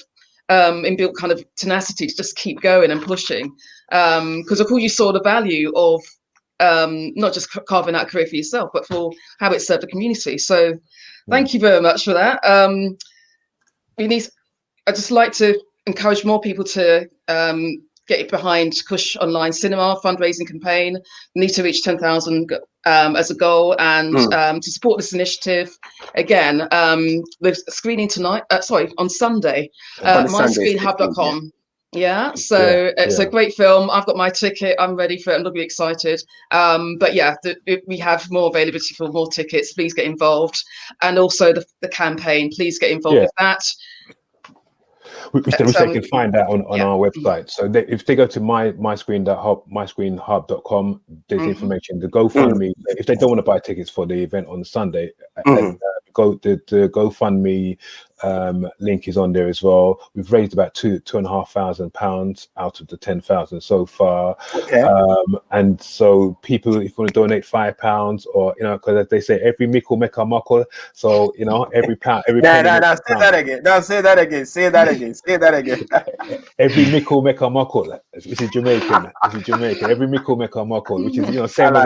inbuilt kind of tenacity to just keep going and pushing, because of course you saw the value of not just carving out a career for yourself, but for how it served the community. So thank you very much for that. I'd just like to encourage more people to get behind KUSH Online Cinema fundraising campaign. We need to reach 10,000 as a goal, and to support this initiative, again, we're screening tonight. On Sunday, myscreenhub.com. So it's a great film. I've got my ticket. I'm ready for it. I'm really excited. But we have more availability for more tickets. Please get involved, and also the campaign. Please get involved with that. Which they can find that on our website. So if they go to myscreenhub.com, there's information. The GoFundMe, if they don't want to buy tickets for the event on Sunday, the GoFundMe link is on there as well. We've raised about £2,500 out of the 10,000 so far. And so people, if you want to donate £5, or because as they say, every mickle make a muckle. So every pound, every say that again. Every mickle make a muckle. This is Jamaican. Every mickle make a muckle, which is same as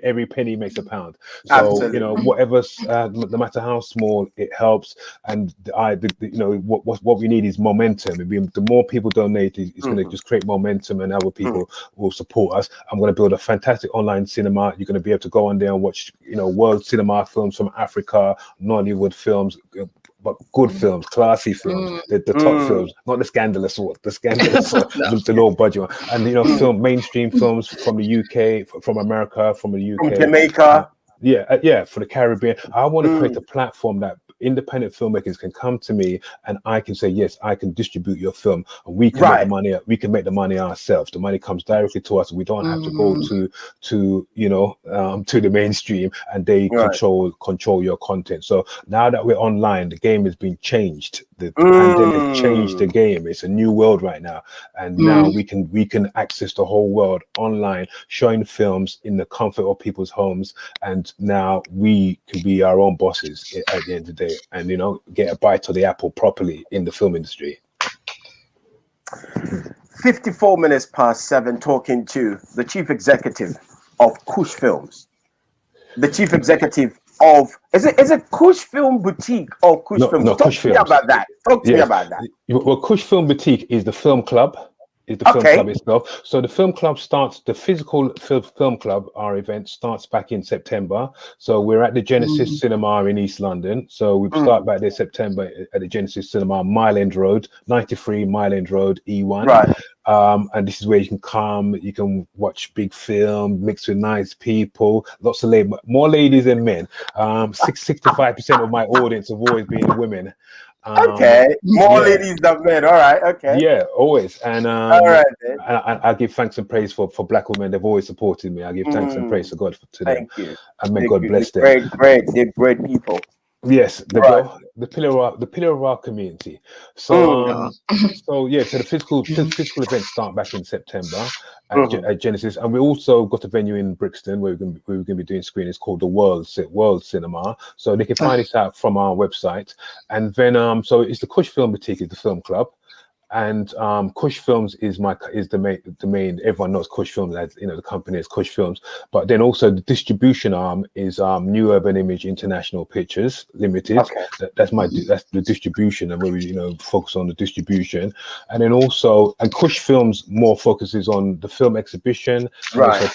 every penny makes a pound. So whatever's no matter how small, it helps. And what we need is momentum. The more people donate, it's going to just create momentum, and other people will support us. I'm going to build a fantastic online cinema. You're going to be able to go on there and watch world cinema films from Africa, Nollywood films, but good films, classy films, the top films, not the scandalous one, the low budget one. And film mainstream films from the UK, from America, from the UK, from Jamaica. For the Caribbean. I want to create a platform that independent filmmakers can come to me, and I can say, yes, I can distribute your film, and we can make the money. We can make the money ourselves. The money comes directly to us. We don't have to go to the mainstream, and they control your content. So now that we're online, the game has been changed. The pandemic changed the game. It's a new world right now, and now we can access the whole world online, showing films in the comfort of people's homes, and now we can be our own bosses at the end of the day, and get a bite of the apple properly in the film industry. 54 minutes past 7, talking to the chief executive of KUSH Films, the chief executive of is it KUSH Film Boutique or KUSH Films? No, Talk KUSH to me Films. about that. Talk to me about that. Well, KUSH Film Boutique is the film club. Is the film club itself. So the film club starts, the physical film club, our event starts back in September. So we're at the Genesis Cinema in East London. So we start back there September at the Genesis Cinema, Mile End Road, 93 Mile End Road, E1. Right. And this is where you can come, you can watch big film, mixed with nice people, lots of more ladies than men. 65% of my audience have always been women. More ladies than men. All right, yeah, always. And all right, I give thanks and praise for black women. They've always supported me. I give thanks and praise to God to them. Thank you. And may God bless them. They're great people. Yes, the pillar of our community. So so the physical events start back in September at Genesis, and we also got a venue in Brixton where we're going to be doing screenings called the World Cinema. So they can find this out from our website. And then so it's the KUSH Film Boutique, is the film club. And KUSH Films is the main. Everyone knows KUSH Films, as the company is KUSH Films. But then also the distribution arm is New Urban Image International Pictures Limited. That's the distribution, and where we focus on the distribution. And then also, and KUSH Films more focuses on the film exhibition, and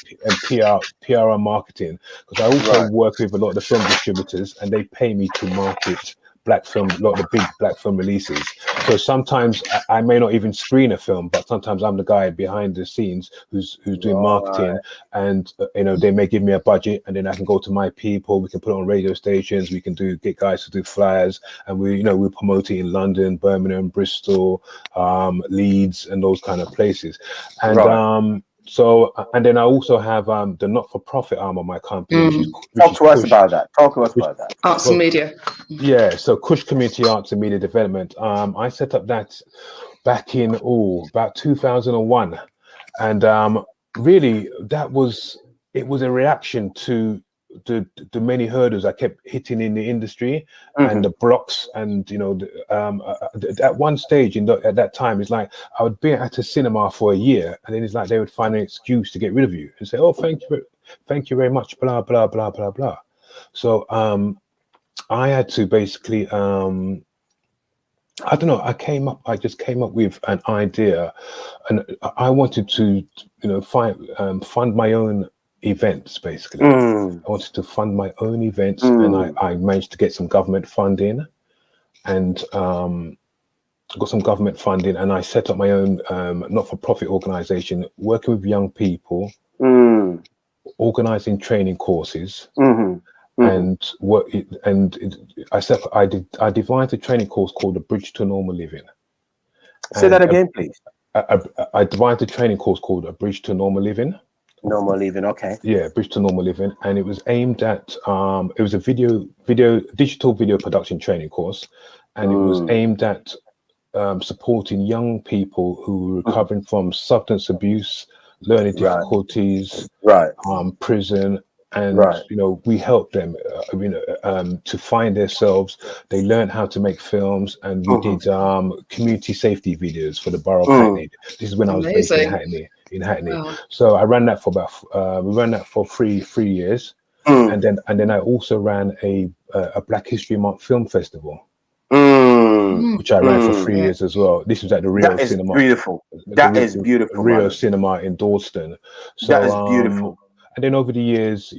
PR and marketing. Because I also work with a lot of the film distributors, and they pay me to market black film, a lot of the big black film releases. So sometimes I may not even screen a film, but sometimes I'm the guy behind the scenes who's doing marketing, and they may give me a budget, and then I can go to my people. We can put it on radio stations. We can get guys to do flyers, and we promote it in London, Birmingham, Bristol, Leeds, and those kind of places. And so, and then I also have the not-for-profit arm of my company. Talk to us about that. Arts and media. Yeah, so KUSH Community Arts and Media Development. I set up that back in about 2001, and really it was a reaction to the many hurdles I kept hitting in the industry and the blocks, and at one stage at that time, it's like I would be at a cinema for a year, and then it's like they would find an excuse to get rid of you and say, "Oh, thank you very much," blah blah blah blah blah. So I had to basically I don't know, I just came up with an idea, and I wanted to fund my own events, basically. I wanted to fund my own events, and I managed to get some government funding, and got some government funding, and I set up my own not-for-profit organization working with young people, organizing training courses, and I devised a training course called the Bridge to Normal Living. Say that again, please. I devised a training course called A Bridge to Normal Living. Normal living, okay. Yeah, Bridge to Normal Living, and it was aimed at it was a digital video production training course, and it was aimed at supporting young people who were recovering from substance abuse, learning difficulties, prison, and we helped them to find themselves. They learned how to make films, and we did community safety videos for the borough of Hackney. This is when I was based in Hackney. So I ran that for we ran that for three years, and then I also ran a Black History Month film festival, which I ran for 3 years as well. This was at the Rio Cinema. Beautiful. That is beautiful. Rio Cinema in Dalston. So, that is beautiful. And then over the years,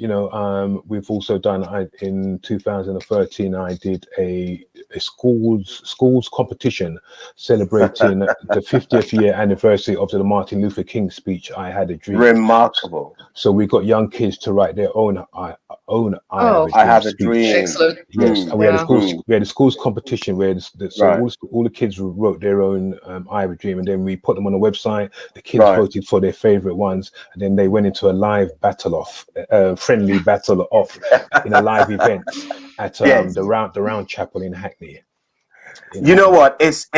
we've also done. In 2013, I did a schools competition celebrating the 50th year anniversary of the Martin Luther King speech. I Had a Dream. Remarkable. So we got young kids to write their own I Have a Dream. Excellent. Yes, and we had a schools competition where all the kids wrote their own I Have a Dream, and then we put them on a website. The kids voted for their favorite ones, and then they went into a live friendly battle off in a live event at the Round Chapel in Hackney. You know what? It's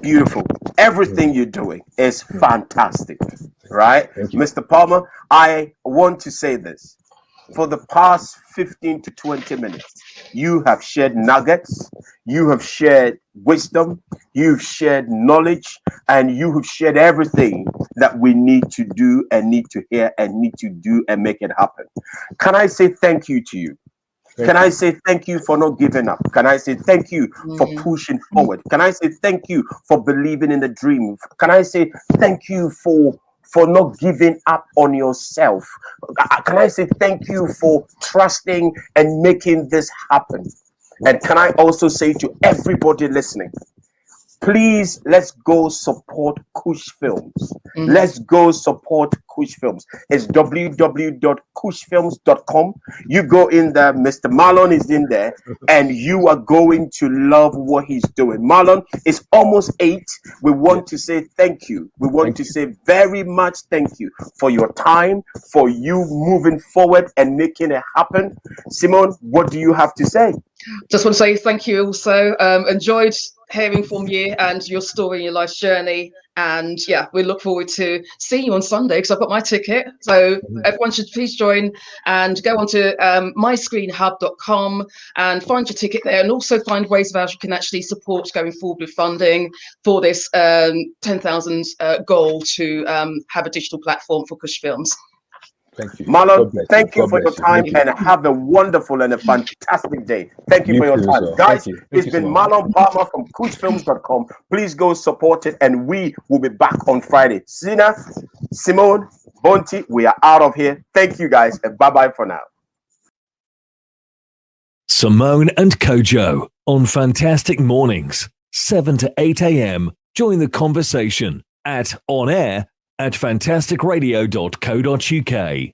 beautiful. Everything you're doing is fantastic, right? Mr. Palmer, I want to say this. For the past 15 to 20 minutes, you have shared nuggets, you have shared wisdom, you've shared knowledge, and you have shared everything that we need to do and need to hear and need to do and make it happen. Can I say thank you to you? Can I say thank you for not giving up? Can I say thank you for pushing forward? Can I say thank you for believing in the dream? Can I say thank you for not giving up on yourself? Can I say thank you for trusting and making this happen? And can I also say to everybody listening, please, let's go support KUSH Films. Let's go support KUSH Films. It's www.kushfilms.com. You go in there, Mr. Marlon is in there, and you are going to love what he's doing. Marlon, it's almost 8. We want to say thank you. We want to say very much thank you for your time, for you moving forward and making it happen. Simone, what do you have to say? Just want to say thank you also. Enjoyed hearing from you and your story and your life's journey. And yeah, we look forward to seeing you on Sunday because I've got my ticket. So everyone should please join and go on to myscreenhub.com and find your ticket there, and also find ways of how you can actually support going forward with funding for this 10,000 goal to have a digital platform for KUSH Films. Thank you. Marlon, thank you for your time and have a wonderful and a fantastic day. Thank you for your time. Guys, it's been Marlon Palmer from kushfilms.com. Please go support it, and we will be back on Friday. Sina, Simone, Bonti, we are out of here. Thank you guys, and bye-bye for now. Simone and Kojo on Fantastic Mornings, 7 to 8 a.m. Join the conversation at fantasticradio.co.uk.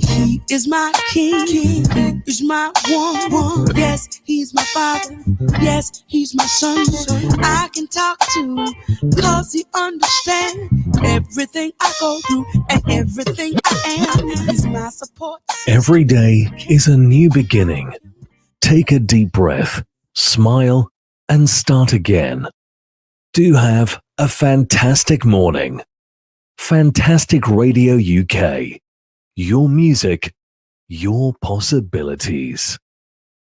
He is my king, he is my one. Yes, he's my father, yes, he's my son. I can talk to him, cause he understands everything I go through and everything I am. He's my support. Every day is a new beginning. Take a deep breath, smile, and start again. Do have a fantastic morning. Fantastic Radio UK. Your music, your possibilities.